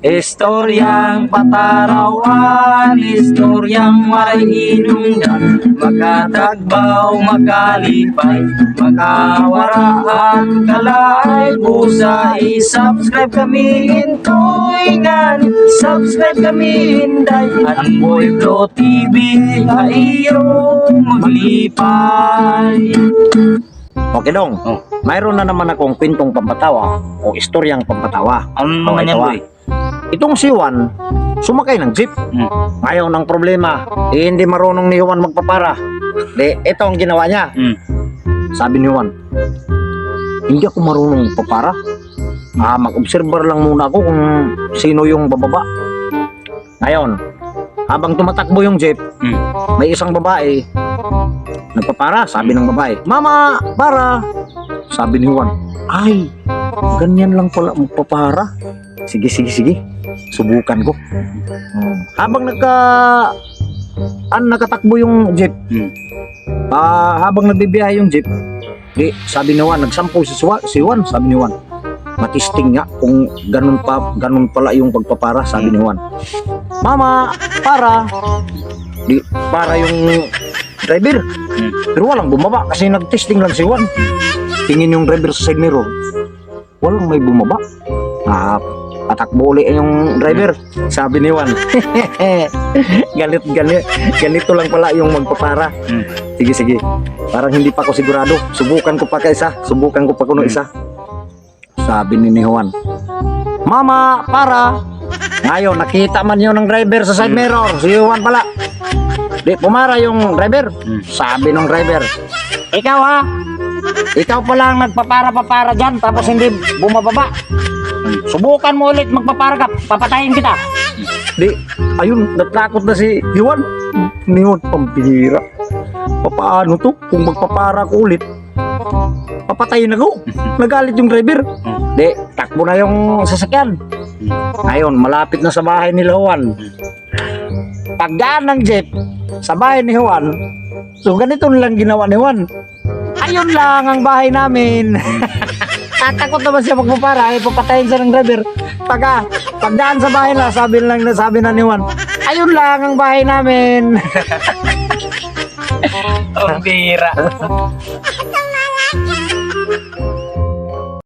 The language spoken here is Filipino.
Istoryang patarawan, istoryang maray inungdan, makatagbaw, makalipay, makawaraan, kalay, busa, i-subscribe kami intuingan, subscribe kami inday, at Boy Bro TV, kayo maglipay. Okay dong, mayroon na naman akong kwentong pampatawa o istoryang pampatawa. Ano naman yan, boy? Itong si Juan, sumakay ng jeep. Ayaw ng problema. Hindi marunong ni Juan magpapara. Ito ang ginawa niya. Sabi ni Juan, hindi ako marunong magpapara. Mag-observer lang muna ako kung sino yung bababa. Ngayon, habang tumatakbo yung jeep, may isang babae nagpapara. Sabi ng babae, "Mama, para." Sabi ni Juan, "Ay, ganyan lang pala magpapara. Sige. Subukan ko." Habang nakatakbo yung jeep, habang nagbibiyahe yung jeep, sabi ni Juan, nagsampo si Juan, sabi ni Juan, matisting nga kung ganun pala yung pagpapara. Sabi ni Juan, "Mama, para." Para yung driver. Pero walang bumaba kasi nagtesting lang si Juan. Tingin yung driver sa side mirror, walang may bumaba. Patakbo ulit yung driver. Sabi ni Juan, ganito lang pala yung magpapara. Sige. Parang hindi pa ako sigurado. Subukan ko pa kuno isa. Sabi ni Juan, "Mama, para." Ngayon, nakita man yun ng driver sa side mirror. Si Juan pala. Pumara yung driver. Sabi ng driver, "Ikaw ha? Ikaw pala ang nagpapara-papara dyan tapos hindi bumababa. Subukan mo ulit magpapara ka, papatayin kita." Ayun, natakot na si Juan. Niyon, pambihira. Paano to? Kung magpapara ko ulit, papatayin ako. Nagalit yung driver. Takbo na yung sasakyan. Ayun, malapit na sa bahay ni Juan. Pagdaan ng jeep sa bahay ni Juan, so ganito lang ginawa ni Juan. Ayun lang ang bahay namin. Tatakot naman siya magpapara, papatayin siya ng driver. Pagdaan sa bahay na, sabi na ni Juan, ayun lang ang bahay namin. Ang bira.